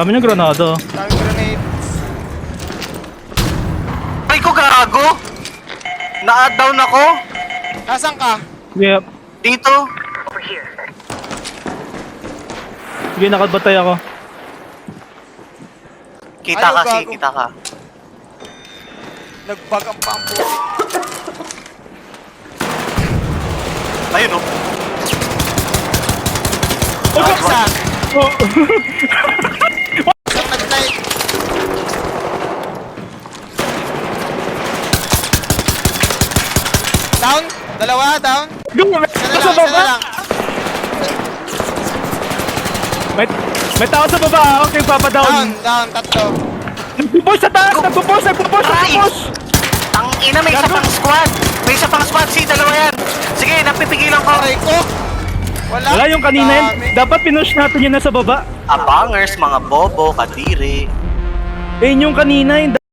Dami ng granada. Daming grenade. Ay ko gago! Na-down ako! Nasaan ka? Yep. Dito! Sige, nakabatay ako. Kita Ayaw, kasi, gago. kita ka. Nagbag ang pampo. Ayun oh. Oh, Isa. oh. Isang nag-light. Down. Dalawa, down. Go, Isa na sa lang, isa na baba. lang. May tao sa baba. Okay, Down, papadown. down, tatlo. Nagpupush sa taas. Nagpupush. Ay! Tangina, may isa pang squad! May isa pang squad, si dalawa yan! Sige, napipigilan ko! Aray ko. Wala. Wala yung kanina yun. Dami. Dapat pinush natin yun na sa baba. Abangers, mga bobo, kadiri. Eh, yung kanina yun.